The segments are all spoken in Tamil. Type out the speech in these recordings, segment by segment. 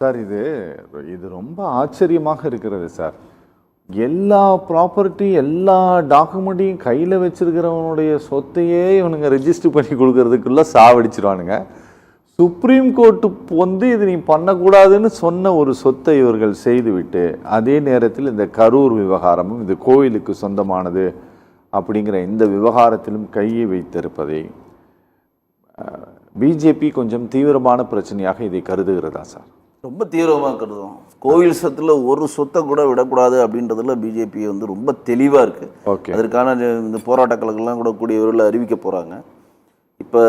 சார் இது ரொம்ப ஆச்சரியமாக இருக்கிறது சார். எல்லா ப்ராப்பர்ட்டி எல்லா டாக்குமெண்ட்டையும் கையில் வச்சிருக்கிறவனுடைய சொத்தையே இவனுங்க ரெஜிஸ்டர் பண்ணி கொடுக்கறதுக்குள்ள சாவடிச்சிருவானுங்க. சுப்ரீம் கோர்ட்டு இது நீ பண்ணக்கூடாதுன்னு சொன்ன ஒரு சொத்தை இவர்கள் செய்துவிட்டு அதே நேரத்தில் இந்த கரூர் விவகாரமும் இது கோயிலுக்கு சொந்தமானது அப்படிங்கிற இந்த விவகாரத்திலும் கையை வைத்திருப்பதை பிஜேபி கொஞ்சம் தீவிரமான பிரச்சனையாக இதை கருதுகிறதா சார்? ரொம்ப தீவிரமாக கருதும். கோவில் சொத்தில் ஒரு சொத்தை கூட விடக்கூடாது அப்படின்றதுல பிஜேபி ரொம்ப தெளிவாக இருக்குது. ஓகே, அதற்கான இந்த போராட்டங்களுக்கெல்லாம் கூட கூடியவர்கள் அறிவிக்க போகிறாங்க. இப்போ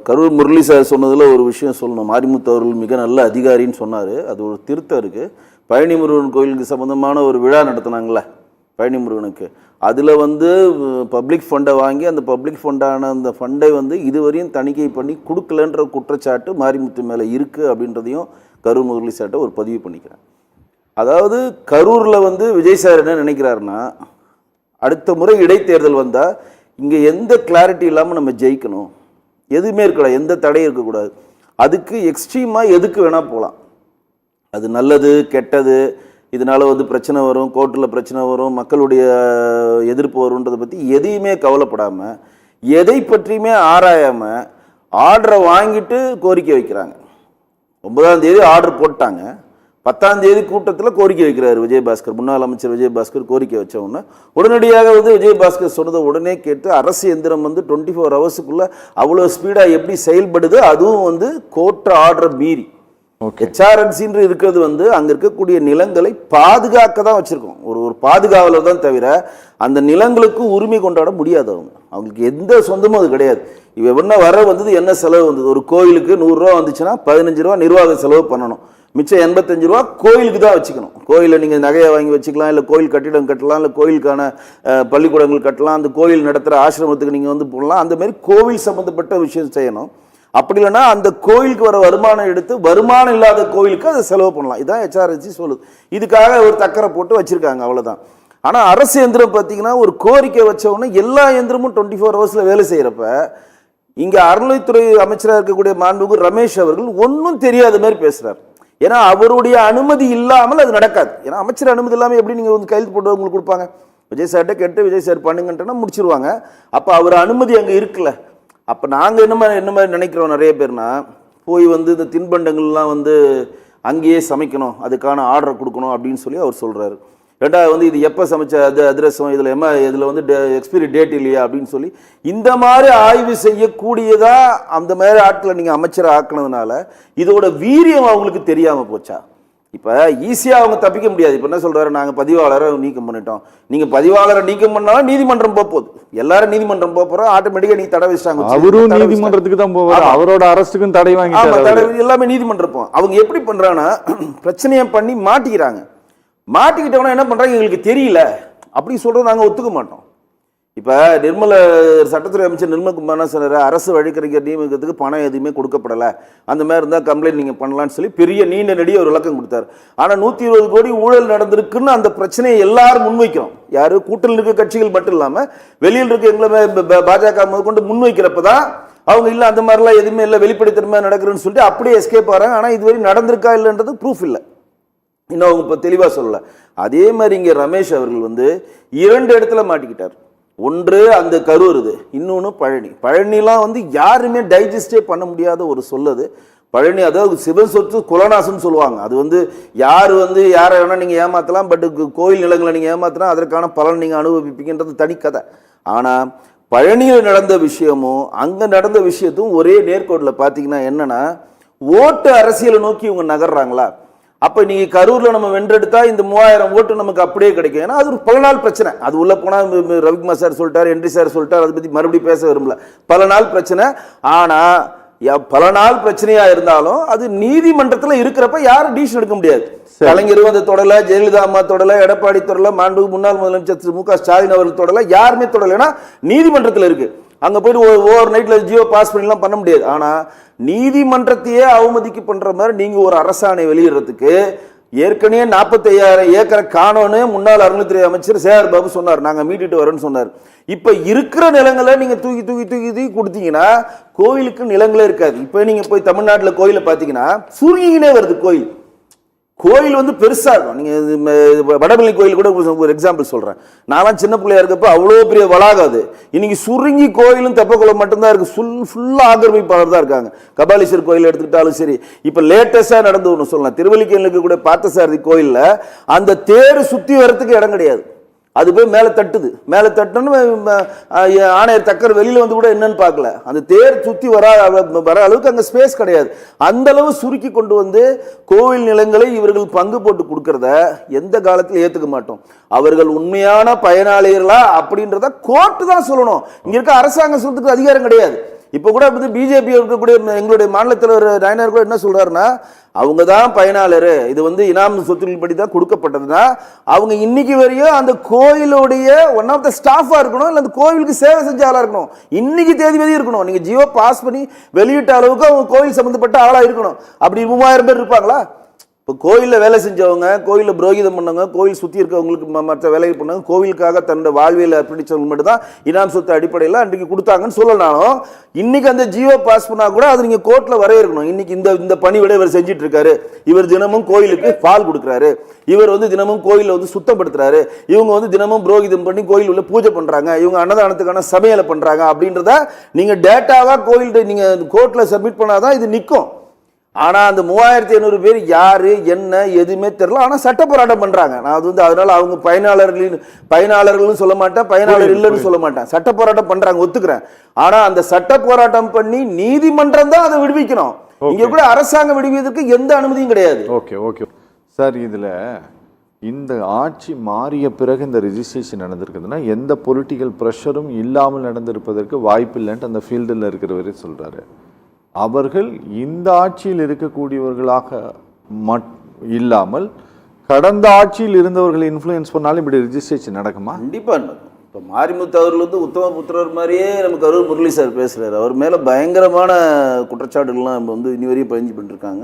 கரூர் முரளி சார் சொன்னதில் ஒரு விஷயம் சொல்லணும். மாரிமுத்து அவர்கள் மிக நல்ல அதிகாரின்னு சொன்னார். அது ஒரு திருத்தம் இருக்குது. பழனி முருகன் கோயிலுக்கு சம்மந்தமான ஒரு விழா நடத்தினாங்களே பழனி முருகனுக்கு, அதில் பப்ளிக் ஃபண்டை வாங்கி அந்த பப்ளிக் ஃபண்டான அந்த ஃபண்டை இதுவரையும் தணிக்கை பண்ணி கொடுக்கலன்ற குற்றச்சாட்டு மாரிமுத்து மேலே இருக்குது அப்படின்றதையும் கரூர் முரளி சார்ட்ட ஒரு பதிவு பண்ணிக்கிறேன். அதாவது கரூரில் விஜய் சார் என்ன நினைக்கிறாருன்னா, அடுத்த முறை இடைத்தேர்தல் வந்தால் இங்கே எந்த கிளாரிட்டி இல்லாமல் நம்ம ஜெயிக்கணும், எதுவுமே இருக்கக்கூடாது, எந்த தடையும் இருக்கக்கூடாது, அதுக்கு எக்ஸ்ட்ரீமாக எதுக்கு வேணால் போகலாம், அது நல்லது கெட்டது, இதனால் பிரச்சனை வரும், கோர்ட்டில் பிரச்சனை வரும், மக்களுடைய எதிர்ப்பு வரும்ன்றதை பற்றி எதையுமே கவலைப்படாமல் எதை பற்றியுமே ஆராயாமல் ஆர்டரை வாங்கிட்டு கோரிக்கை வைக்கிறாங்க. 9ஆம் தேதி ஆர்டர் போட்டாங்க, 10ஆம் தேதி கூட்டத்தில் கோரிக்கை வைக்கிறார் விஜயபாஸ்கர், முன்னாள் அமைச்சர் விஜயபாஸ்கர். கோரிக்கை வச்ச உடனே உடனடியாக விஜயபாஸ்கர் சொன்னதை உடனே கேட்டு அரசு எந்திரம் 24 ஹவர்ஸுக்குள்ளே அவ்வளோ ஸ்பீடாக எப்படி செயல்படுது, அதுவும் கோர்ட் ஆர்டர் மீறி. ஹெச்ஆர்என்சின்ற இருக்கிறது அங்கே இருக்கக்கூடிய நிலங்களை பாதுகாக்க தான் வச்சுருக்கோம், ஒரு பாதுகாவலர் தான் தவிர அந்த நிலங்களுக்கு உரிமை கொண்டாட முடியாது. அவங்களுக்கு எந்த சொந்தமும் அது கிடையாது. இவ என்ன வர என்ன செலவு ஒரு கோயிலுக்கு 100 ரூபா வந்துச்சுன்னா 15 ரூபா நிர்வாக செலவு பண்ணணும், மிச்சம் 85 ரூபா கோயிலுக்கு தான் வச்சுக்கணும். கோயிலை நீங்கள் நகையை வாங்கி வச்சுக்கலாம், இல்லை கோயில் கட்டிடம் கட்டலாம், இல்லை கோயிலுக்கான பள்ளிக்கூடங்கள் கட்டலாம், அந்த கோயில் நடத்துகிற ஆசிரமத்துக்கு நீங்கள் போடலாம். அந்த மாதிரி கோவில் சம்மந்தப்பட்ட விஷயம் செய்யணும். அப்படி இல்லைன்னா அந்த கோயிலுக்கு வர வருமானம் எடுத்து வருமானம் இல்லாத கோயிலுக்கு அதை செலவு பண்ணலாம். இதுதான் ஹெச்ஆர்என்சி சொல்லுது. இதுக்காக ஒரு தக்கரை போட்டு வச்சுருக்காங்க, அவ்வளோதான். ஆனால் அரசு எந்திரம் பார்த்தீங்கன்னா ஒரு கோரிக்கை வச்ச உடனே எல்லா எந்திரமும் 24 ஹவர்ஸில் வேலை செய்கிறப்ப இங்கே அறநிலைத்துறை அமைச்சராக இருக்கக்கூடிய மாண்புமிகு ரமேஷ் அவர்கள் ஒன்றும் தெரியாத மாதிரி பேசுகிறார். ஏன்னா அவருடைய அனுமதி இல்லாமல் அது நடக்காது. ஏன்னா அமைச்சர் அனுமதி இல்லாமல் எப்படி நீங்கள் கையெழுத்து போட்டு உங்களுக்கு கொடுப்பாங்க? விஜய் சார்கிட்ட கேட்டு விஜய் சார் பண்ணுங்கன்ட்டுனா முடிச்சிருவாங்க. அப்போ அவர் அனுமதி அங்கே இருக்குல்ல. அப்போ நாங்கள் என்ன மாதிரி நினைக்கிறோம், நிறைய பேர்னா போய் இந்த தின்பண்டங்கள்லாம் அங்கேயே சமைக்கணும், அதுக்கான ஆர்டர் கொடுக்கணும் அப்படின்னு சொல்லி அவர் சொல்கிறாரு. ரெண்டாவது இது எப்போ சமைச்ச அதிரசம், இதில் எக்ஸ்பைரி டேட் இல்லையா அப்படின்னு சொல்லி இந்த மாதிரி ஆய்வு செய்யக்கூடியதா அந்த மாதிரி ஆட்களை நீங்கள் அமைச்சரை ஆக்கினதுனால இதோட வீரியம் அவங்களுக்கு தெரியாமல் போச்சா? இப்போ ஈஸியாக அவங்க தப்பிக்க முடியாது. இப்போ என்ன சொல்கிறாரு, நாங்கள் பதிவாளரை நீக்கம் பண்ணிட்டோம். நீங்கள் பதிவாளரை நீக்கம் பண்ணாலும் நீதிமன்றம் போகுது, எல்லாரும் நீதிமன்றம் போகிறோம், ஆட்டோமேட்டிக்காக நீங்கள் தடை வச்சிட்டாங்க. அவரும் நீதிமன்றத்துக்கு தான் போவார், அவரோட அரசுக்கும் தடை வாங்கி தடை எல்லாமே நீதிமன்றம் போவோம். அவங்க எப்படி பண்ணுறாங்கன்னா பிரச்சனையை பண்ணி மாட்டிக்கிறாங்க. மாட்டிக்கிட்டவனா என்ன பண்ணுறாங்க, எங்களுக்கு தெரியல அப்படி சொல்கிறது நாங்கள் ஒத்துக்க மாட்டோம். இப்போ சட்டத்துறை அமைச்சர் நிர்மல்குமார் என்ன சொன்னார், அரசு வழக்கறிஞர் நியமிக்கிறதுக்கு பணம் எதுவுமே கொடுக்கப்படலை, அந்த மாதிரி இருந்தால் கம்ப்ளைண்ட் நீங்கள் பண்ணலான்னு சொல்லி பெரிய நீண்ட நெடிய ஒரு விளக்கம் கொடுத்தாரு. ஆனால் 120 கோடி ஊழல் நடந்திருக்குன்னு அந்த பிரச்சனையை எல்லாரும் முன்வைக்கிறோம். யாரு கூட்டணியில் இருக்க கட்சிகள் மட்டும் இல்லாமல் வெளியில் இருக்க எங்களை பாஜக முதற்கொண்டு முன்வைக்கிறப்ப தான் அவங்க இல்லை அந்த மாதிரிலாம் எதுவுமே இல்லை, வெளிப்படைத்தன்மை நடக்குதுன்னு சொல்லிட்டு அப்படியே எஸ்கேப் ஆகிறாங்க. ஆனால் இதுவரை நடந்திருக்கா இல்லைன்றது ப்ரூஃப் இல்லை, இன்னும் அவங்க இப்போ தெளிவாக சொல்லலை. அதே மாதிரி இங்கே ரமேஷ் அவர்கள் 2 இடத்துல மாட்டிக்கிட்டார். ஒன்று அந்த கரூர், இன்னொன்று பழனி. பழனிலாம் யாருமே டைஜஸ்டே பண்ண முடியாத ஒரு சொல்லுது பழனி. அதாவது சிவன் சொத்து குலநாசம்னு சொல்லுவாங்க. அது யார் யாரை வேணால் நீங்கள் ஏமாற்றலாம், பட் கோயில் நிலங்களை நீங்கள் ஏமாத்தினா அதற்கான பலன் நீங்கள் அனுபவிப்பீங்கன்றது தனிக்கதை. ஆனால் பழனியில் நடந்த விஷயமும் அங்கே நடந்த விஷயத்தும் ஒரே நேர்கோட்டில் பார்த்தீங்கன்னா என்னென்னா, ஓட்டு அரசியலை நோக்கி இவங்க நகர்றாங்களா? அப்போ நீங்கள் கரூரில் நம்ம வென்றெடுத்தா இந்த 3000 ஓட்டு நமக்கு அப்படியே கிடைக்கும். ஏன்னா அது ஒரு பல நாள் பிரச்சனை. அது உள்ளே போனால் ரவிக்குமார் சார் சொல்லிட்டார், என்ட்ரி சார் சொல்லிட்டார், அதை பற்றி மறுபடியும் பேச விரும்பல. பல நாள் பிரச்சனை. ஆனால் பல நாள் பிரச்சனையாக இருந்தாலும் அது நீதிமன்றத்தில் இருக்கிறப்ப யாரும் டிசிஷன் எடுக்க முடியாது. கலைஞரும் அதை தொடலை, ஜெயலலிதா அம்மா தொடலை, எடப்பாடி தொடலை, மாண்புமிகு முன்னாள் முதலமைச்சர் மு க ஸ்டாலின் அவர்கள் தொடலை, யாருமே தொடலை. ஏன்னா நீதிமன்றத்தில் இருக்கு. அங்கே போயிட்டு ஓவர் நைட்டில் ஜியோ பாஸ் பண்ணிலாம் பண்ண முடியாது. ஆனால் நீதிமன்றத்தையே அவமதிக்க பண்ணுற மாதிரி நீங்கள் ஒரு அரசாணை வெளியிடுறதுக்கு ஏற்கனவே 45,000 ஏக்கரை காணோன்னு முன்னாள் அறநிலைத்துறை அமைச்சர் சேகர் பாபு சொன்னார், நாங்கள் மீட்டிட்டு வரோன்னு சொன்னார். இப்போ இருக்கிற நிலங்களை நீங்கள் தூக்கி தூக்கி தூக்கி தூக்கி கொடுத்தீங்கன்னா கோயிலுக்கு நிலங்களே இருக்காது. இப்போ நீங்கள் போய் தமிழ்நாட்டில் கோயிலை பார்த்தீங்கன்னா சுருங்கினே வருது கோயில். கோயில் வந்து பெருசா இருக்கும். நீங்க வடபள்ளி கோயில் கூட ஒரு எக்ஸாம்பிள் சொல்றேன். நான்லாம் சின்ன பிள்ளையா இருக்கப்ப அவ்வளோ பெரிய வளாகம் அது. இன்னைக்கு சுருங்கி கோயிலும் தெப்பக்குளம் மட்டும்தான் இருக்கு. ஃபுல்லா ஆக்கிரமிப்பாளர் தான் இருக்காங்க. கபாலீஸ்வரர் கோயில் எடுத்துக்கிட்டாலும் சரி. இப்ப லேட்டஸ்டா நடந்து ஒன்று சொல்லலாம், திருவல்லிக்கேணியில் இருக்கக்கூடிய பார்த்தசாரதி கோயில்ல அந்த தேர் சுத்தி வரத்துக்கு இடம் கிடையாது. அது போய் மேலே தட்டுது. மேலே தட்டுன்னு ஆணையர் தக்கர் வெளியில வந்து கூட என்னன்னு பார்க்கல. அந்த தேர் சுற்றி வர அளவுக்கு அங்கே ஸ்பேஸ் கிடையாது. அந்த அளவு சுருக்கி கொண்டு வந்து கோவில் நிலங்களை இவர்கள் பங்கு போட்டு கொடுக்கறத எந்த காலத்தில் ஏற்றுக்க மாட்டோம். அவர்கள் உண்மையான பயனாளிகளா அப்படின்றத கோர்ட்டு தான் சொல்லணும். இங்க இருக்க அரசாங்கம் சொல்றதுக்கு அதிகாரம் கிடையாது. இப்போ கூட வந்து பிஜேபி இருக்கக்கூடிய எங்களுடைய மாநில தலைவர் நயனார் கூட என்ன சொல்றாருன்னா, அவங்க தான் பயனாளர், இது வந்து இனாம் சொத்துக்கள் படி தான் கொடுக்கப்பட்டதுன்னா அவங்க இன்னைக்கு வரையும் அந்த கோயிலுடைய ஒன் ஆஃப் த ஸ்டாஃபா இருக்கணும், இல்லை அந்த கோயிலுக்கு சேவை செஞ்ச ஆளா இருக்கணும். இன்னைக்கு தேதி இருக்கணும். நீங்க ஜியோ பாஸ் பண்ணி வெளியிட்ட அளவுக்கு அவங்க கோயில் சம்பந்தப்பட்ட ஆளா இருக்கணும். அப்படி 3000 பேர் இருப்பாங்களா? இப்போ கோயிலில் வேலை செஞ்சவங்க, கோயிலில் புரோகிதம் பண்ணவங்க, கோயில் சுற்றி இருக்கவங்களுக்கு மற்ற வேலைகள் பண்ணவங்க, கோவிலுக்காக தன்னோட வாழ்வியல் அர்ப்பணிச்சவங்க மட்டும் தான் இனாம் சொத்து அடிப்படையில் அன்றைக்கு கொடுத்தாங்கன்னு சொல்லனாலும் இன்னைக்கு அந்த ஜியோ பாஸ் பண்ணா கூட அது நீங்கள் கோர்ட்டில் வரையறுக்கணும். இன்னைக்கு இந்த பணிவிட இவர் செஞ்சுட்டு இருக்காரு, இவர் தினமும் கோயிலுக்கு பால் கொடுக்குறாரு, இவர் வந்து தினமும் கோயிலில் வந்து சுத்தப்படுத்துறாரு, இவங்க வந்து தினமும் புரோகிதம் பண்ணி கோயில் உள்ள பூஜை பண்றாங்க, இவங்க அன்னதானத்துக்கான சமையலை பண்றாங்க அப்படின்றத நீங்க டேட்டாவா கோயில் நீங்க கோர்ட்ல சப்மிட் பண்ணாதான் இது நிற்கும். ஆனா அந்த 3500 பேர் யாரு என்ன எதுவுமே தெரியல. ஆனா சட்ட போராட்டம் பண்றாங்க. நான் அது வந்து அதனால அவங்க பயனாளர்கள் சொல்ல மாட்டேன், பயனாளர் இல்லைன்னு சொல்ல மாட்டேன். சட்ட போராட்டம் பண்றாங்க, ஒத்துக்கிறேன். ஆனா அந்த சட்ட போராட்டம் பண்ணி நீதிமன்றம் தான் அதை விடுவிக்கணும். இங்க கூட அரசாங்கம் விடுவிப்பதற்கு எந்த அனுமதியும் கிடையாது. ஓகே ஓகே சார், இதுல இந்த ஆட்சி மாறிய பிறகு இந்த ரெஜிஸ்ட்ரேஷன் நடந்திருக்குதுன்னா எந்த பொலிட்டிக்கல் ப்ரெஷரும் இல்லாமல் நடந்திருப்பதற்கு வாய்ப்பு இல்லைன்ட்டு அந்த ஃபீல்டில் இருக்கிறவரே சொல்றாரு. அவர்கள் இந்த ஆட்சியில் இருக்கக்கூடியவர்களாக இல்லாமல் கடந்த ஆட்சியில் இருந்தவர்களை இன்ஃப்ளூயன்ஸ் பண்ணாலும் இப்படி ரெஜிஸ்ட்ரேஷன் நடக்குமா? கண்டிப்பா நடக்கும். இப்போ மாரிமுத்து அவர்கள் வந்து உத்தம புத்திரர் மாதிரியே நமக்கு கரூர் முரளி சார் பேசுறாரு. அவர் மேல பயங்கரமான குற்றச்சாட்டுகள்லாம் நம்ம வந்து இனி வரையும் பதிஞ்சு பண்ணிருக்காங்க.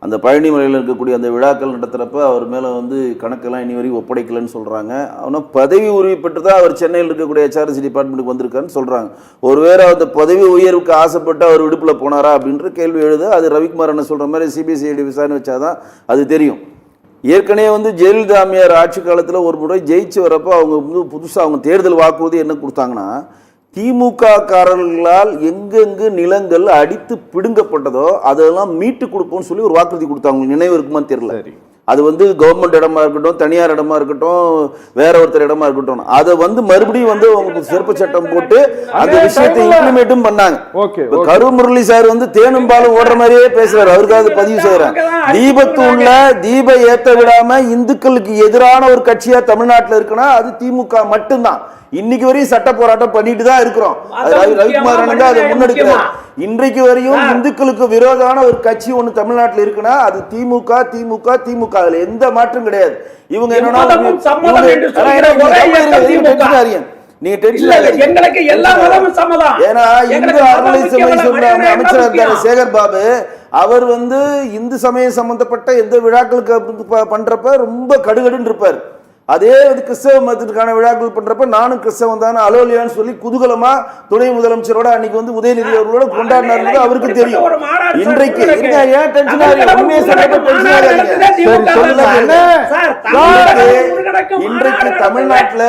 அந்த பழனி மலையில் இருக்கக்கூடிய அந்த விழாக்கள் நடத்துகிறப்ப அவர் மேலே வந்து கணக்கெல்லாம் இனி வரைக்கும் ஒப்படைக்கலன்னு சொல்கிறாங்க. ஆனால் பதவி உரிமை பெற்று தான் அவர் சென்னையில் இருக்கக்கூடிய HRS டிபார்ட்மெண்ட்டுக்கு வந்திருக்காருன்னு சொல்கிறாங்க. ஒருவேளை அந்த பதவி உயர்வுக்கு ஆசைப்பட்டு அவர் விடுப்பில் போனாரா அப்படின்ற கேள்வி எழுது. அது ரவிக்குமார் என்ன சொல்கிற மாதிரி CBID விசாரணை வச்சாதான் அது தெரியும். ஏற்கனவே வந்து ஜெயலலிதா அம்மையார் ஆட்சி காலத்தில் ஒரு முறை ஜெயிச்சு வரப்போ அவங்க வந்து புதுசாக அவங்க தேர்தல் வாக்குறுதி என்ன கொடுத்தாங்கன்னா, திமுக காரர்களால் எங்கெங்கு நிலங்கள் அடித்து பிடுங்கப்பட்டதோ அதெல்லாம் மீட்டு கொடுப்போம்னு சொல்லி ஒரு வாக்குறுதி கொடுத்தாங்க. நினைவு இருக்குமான்னு தெரியல. அது வந்து கவர்மெண்ட் இடமா இருக்கட்டும், தனியார் இடமா இருக்கட்டும், வேற ஒருத்தர் இடமா இருக்கட்டும், அதை வந்து மறுபடியும் வந்து உங்களுக்கு சிறப்பு சட்டம் போட்டு அந்த விஷயத்தை இம்ப்ளிமெண்ட்டும் பண்ணாங்க. கரூர் முரளி சார் வந்து தேனும் பாலும் ஓடுற மாதிரியே பேசுறாரு. அவருக்காக பதிவு செய்யறாங்க. தீபத்தூண்ல தீப ஏத்த விடாம இந்துக்களுக்கு எதிரான ஒரு கட்சியா தமிழ்நாட்டில் இருக்குன்னா அது திமுக மட்டும்தான். இன்னைக்கு வரையும் சட்ட போராட்டம் பண்ணிட்டு தான் இருக்கிறோம். ரவிக்குமார் அண்ணன் அதை முன்னெடுக்கிறார். இன்றைக்கு வரையும் இந்துக்களுக்கு விரோதமான ஒரு கட்சி ஒண்ணு தமிழ்நாட்டில் இருக்குன்னா அது திமுக திமுக திமுக. அதுல எந்த மாற்றம் கிடையாது. இவங்க என்னன்னா நீங்க அமைச்சர் சேகர் பாபு அவர் வந்து இந்து சமயம் சம்பந்தப்பட்ட எந்த விழாக்களுக்கு பண்றப்ப ரொம்ப கடுகடுன்னு இருப்பார். அதே கிறிஸ்தவ மதத்திற்கான விழாக்கள் பண்றப்ப நானும் கிறிஸ்தவன் தானே அலோலியான்னு சொல்லி குதூகலமா துணை முதலமைச்சரோட அன்னைக்கு வந்து உதயநிதி அவர்களோட கொண்டாடினாரு. அவருக்கு தெரியும். இன்றைக்கு இன்றைக்கு தமிழ்நாட்டில்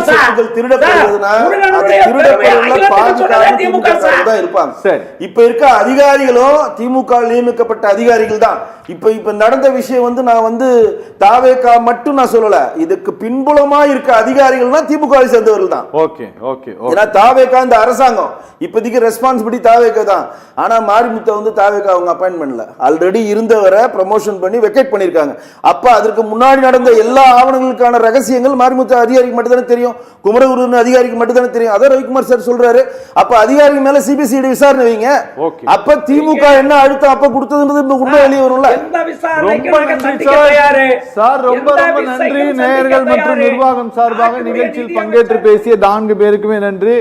சொத்துக்கள் திருடப்படுவதுன்னா அது திருடப்படுவதில் பாதிக்காம திமுக தான் இருப்பாங்க. இப்ப இருக்க அதிகாரிகளும் திமுக நியமிக்கப்பட்ட அதிகாரிகள் தான். இப்ப நடந்த விஷயம் வந்து நான் வந்து தாவேகா மட்டும் நான் சொல்லல, இதுக்கு பின்புலமா இருக்க அதிகாரிகள்னா திமுக சேர்ந்தவர்கள் தான். Okay okay. ஏன்னா தாவேகா இந்த அரசாங்கம் இப்போதைக்கு ரெஸ்பான்சிபிலிட்டி தாவேகா தான். ஆனா மாரிமுத்த வந்து தாவேகா அவங்க அப்பாயின்ட் பண்ணல. ஆல்ரெடி இருந்தவரை ப்ரமோஷன் பண்ணி வெக்கேட் பண்ணிருக்காங்க. அப்ப அதற்கு முன்னாடி நடந்த எல்லா ஆவணங்களுக்கான ரகசியங்கள் மாரிமுத்த அதிகாரிக்கு மட்டும் தானே தெரியும், குமரகுரு அதிகாரிக்கு மட்டும் தானே தெரியும். அதான் ரவிக்குமார் சார் சொல்றாரு. அப்ப அதிகாரி மேல CBID விசாரணை வைங்க. அப்ப திமுக என்ன அழுத்தம் அப்ப கொடுத்ததுன்றது உண்மை வெளியே வரும்ல. ரொம்ப நன்றி. நேயர்கள் மற்றும் நிர்வாகம் சார்பாக நிகழ்ச்சியில் பங்கேற்று பேசிய 4 பேருக்குமே நன்றி.